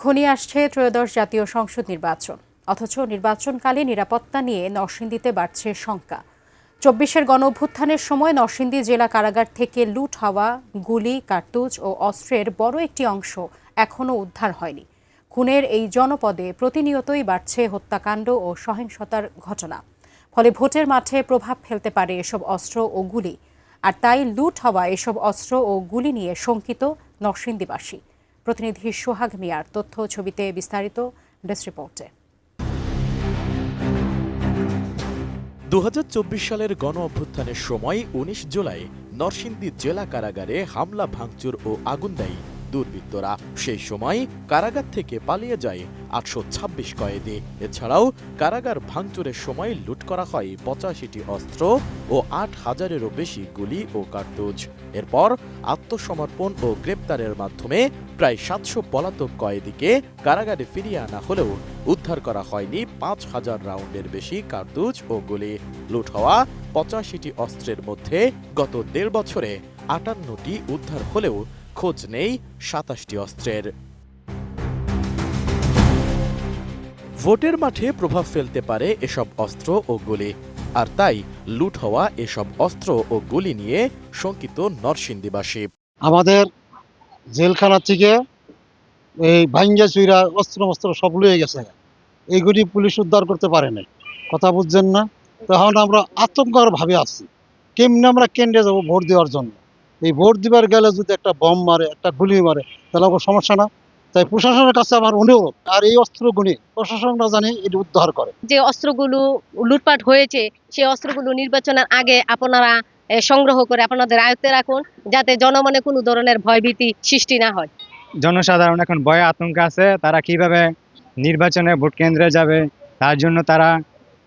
ঘনিয়ে আসছে ত্রয়োদশ জাতীয় সংসদ নির্বাচন, অথচ নির্বাচনকালে নিরাপত্তা নিয়ে নরসিংদীতে বাড়ছে শঙ্কা। ২৪-এর গণঅভ্যুত্থানের সময় নরসিংদী জেলা কারাগার থেকে লুট হওয়া গুলি, কার্তুজ ও অস্ত্রের বড় একটি অংশ এখনও উদ্ধার হয়নি। খুনের এই জনপদে প্রতিনিয়তই বাড়ছে হত্যাকাণ্ড ও সহিংসতার ঘটনা। ফলে ভোটের মাঠে প্রভাব ফেলতে পারে এসব অস্ত্র ও গুলি। আর তাই লুট হওয়া এসব অস্ত্র ও গুলি নিয়ে শঙ্কিত নরসিংদীবাসী। প্রতিনিধি সোহাগ মিয়ার তথ্য ছবিতে বিস্তারিত ডেস্ক রিপোর্টে। ২০২৪ সালের গণ অভ্যুত্থানের সময় ১৯ জুলাই নরসিংদী জেলা কারাগারে হামলা, ভাঙচুর ও আগুন দেয় দুর্বৃত্তরা। সেই সময় কারাগার থেকে পালিয়ে যায় ৮২৬ কয়েদি। এছাড়াও কারাগার ভাঙচুরের সময় লুট করা হয় ৮৫টি অস্ত্র ও ৮,০০০-এরও বেশি গুলি ও কার্তুজ। এরপর আত্মসমর্পণ ও গ্রেপ্তারের মাধ্যমে প্রায় ৭০০ পলাতক কয়েদিকে কারাগারে ফিরিয়ে আনা হলেও উদ্ধার করা হয়নি ৫,০০০ রাউন্ডের বেশি কার্তুজ ও গুলি। লুট হওয়া ৮৫টি অস্ত্রের মধ্যে গত ১.৫ বছরে ৫৮টি উদ্ধার হলেও খোঁজ নেই ২৭টি অস্ত্রের। ভোটের মাঠে প্রভাব ফেলতে পারে এসব অস্ত্র ও গুলি, আর তাই লুট হওয়া এসব অস্ত্র ও গুলি নিয়ে শঙ্কিত নরসিংদীবাসী। আমাদের জেলখানা থেকে এই ভাঙ্গা চুইরা অস্ত্র সব লয়ে গেছে, এইগুলি পুলিশ উদ্ধার করতে পারে নাই। কথা বুঝছেন না? তখন আমরা আতঙ্কর ভাবে আছি, কেমনে আমরা কেন্দ্রে যাবো ভোট দেওয়ার জন্য। এই ভোট দিবার গেলে যদি একটা বম মারে, একটা গুলি মারে, তাহলে আমার সমস্যা না। তাই প্রশাসনের কাছে আমার অনুরোধ, আর এই অস্ত্রগুলি প্রশাসনরা জানি এটি উদ্ধার করে। যে অস্ত্রগুলো লুটপাট হয়েছে সেই অস্ত্রগুলো নির্বাচনের আগে আপনারা সংগ্রহ করে আপনাদের আয়ত্তে রাখুন, যাতে জনমনে কোনো ধরনের ভয়ভীতি সৃষ্টি না হয়। জনসাধারণ এখন ভয়ে আতঙ্কে আছে, তারা কিভাবে নির্বাচনে ভোট কেন্দ্রে যাবে, তার জন্য তারা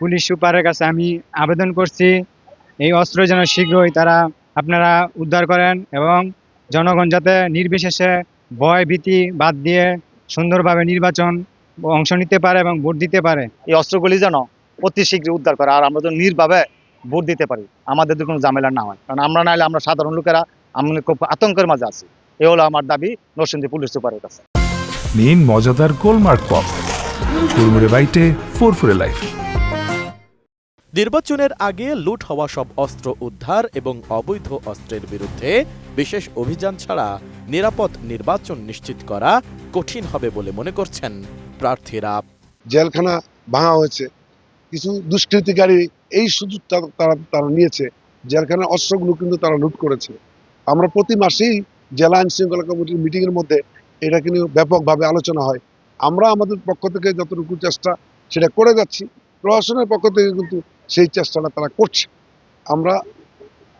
পুলিশ সুপারের কাছে আমি আবেদন করছি এই অস্ত্র যেন শীঘ্রই তারা আপনারা উদ্ধার করেন এবং জনগণ যাতে নির্বিশেষে ভয় ভীতি বাদ দিয়ে সুন্দরভাবে নির্বাচন অংশ নিতে পারে এবং ভোট দিতে পারে। এই অস্ত্রগুলি যেন অতি শীঘ্র উদ্ধার করে, আর আমরা যেন নির্ভাবে ভোট দিতে পারি, আমাদের কোনো ঝামেলা না হয়। কারণ আমরা নাইলে আমরা সাধারণ লোকেরা আমরা খুব আতঙ্কের মাঝে আছি। এ হলো আমার দাবি নরসিংদী পুলিশ সুপারের কাছে। নিন মজাদার গোলমার্ক পপ, কুরমুরে বাইটে ফুরফুরে লাইফ। নির্বাচনের আগে লুট হওয়া সব অস্ত্র উদ্ধার এবং অবৈধ অস্ত্রের বিরুদ্ধে বিশেষ অভিযান ছাড়া নিরাপদ নির্বাচন নিশ্চিত করা কঠিন হবে বলে মনে করছেন প্রার্থীরা। জেলখানা ভাঙা হয়েছে, কিছু দুষ্কৃতিকারী এই সুযোগটা তারা নিয়েছে, জেলখানার অস্ত্রগুলো কিন্তু তারা লুট করেছে। আমরা প্রতি মাসেই জেলা আইন শৃঙ্খলা কমিটির মিটিংয়ের মধ্যে এটা কিন্তু ব্যাপকভাবে আলোচনা হয়। আমরা আমাদের পক্ষ থেকে যতটুকু চেষ্টা সেটা করে যাচ্ছি, প্রশাসনের পক্ষ থেকে কিন্তু সেই চেষ্টাটা তারা করছে। আমরা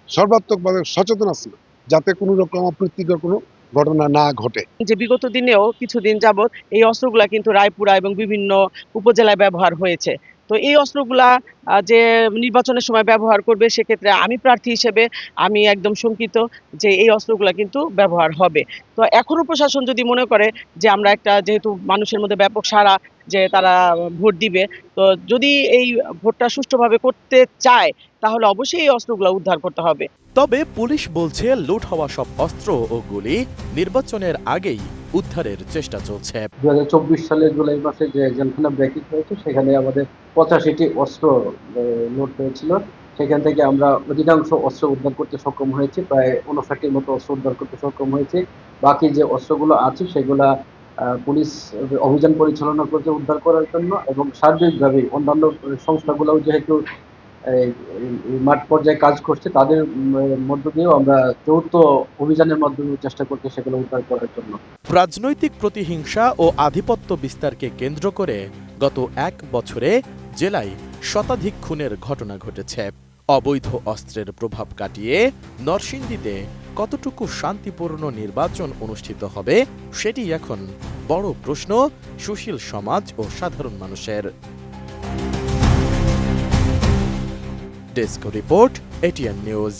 সর্বাত্মকভাবে সচেতন আছি যাতে কোনো রকম অপ্রীতিকর কোনো ঘটনা না ঘটে। যে বিগত দিনেও কিছুদিন যাবৎ এই অস্ত্রগুলা কিন্তু রায়পুরা এবং বিভিন্ন উপজেলায় ব্যবহার হয়েছে। তো এই অস্ত্রগুলা যে নির্বাচনের সময় ব্যবহার করবে, সেক্ষেত্রে আমি প্রার্থী হিসেবে আমি একদম শঙ্কিত যে এই অস্ত্রগুলা কিন্তু ব্যবহার হবে। তো এখনো প্রশাসন যদি মনে করে যে আমরা একটা, যেহেতু মানুষের মধ্যে ব্যাপক সাড়া যে তারা ভোট দিবে, তো যদি এই ভোটটা সুষ্ঠুভাবে করতে চায় তাহলে অবশ্যই এই অস্ত্রগুলা উদ্ধার করতে হবে। তবে পুলিশ বলছে লুট হওয়া সব অস্ত্র ও গুলি নির্বাচনের আগেই উদ্ধারের চেষ্টা চলছে। ২০২৪ সালের জুলাই মাসে যে জেলখানা ব্রেকিং হয়েছে, সেখানে আমাদের ৮৫টি অস্ত্র লুট হয়েছিল। সেখান থেকে আমরা অধিকাংশ অস্ত্র উদ্ধার করতে সক্ষম হয়েছি, প্রায় ৫৯টির মতো অস্ত্র উদ্ধার করতে সক্ষম হয়েছে। বাকি যে অস্ত্রগুলো আছে সেগুলা পুলিশ অভিযান পরিচালনা করতে উদ্ধার করার জন্য, এবং সার্বিকভাবে অন্যান্য সংস্থাগুলোও যেহেতু মাঠ পর্যায়ে কাজ করছে, তাদের মধ্য দিয়েও আমরা যৌথ অভিযানের মাধ্যমে চেষ্টা করতে সেগুলো উদ্ধার করার জন্য। রাজনৈতিক প্রতিহিংসা ও আধিপত্য বিস্তারকে কেন্দ্র করে গত ১ বছরে জেলায় শতাধিক খুনের ঘটনা ঘটেছে। অবৈধ অস্ত্রের প্রভাব কাটিয়ে নরসিংদীতে কতটুকু শান্তিপূর্ণ নির্বাচন অনুষ্ঠিত হবে সেটি এখন বড় প্রশ্ন সুশীল সমাজ ও সাধারণ মানুষের। Desk report, ATN news.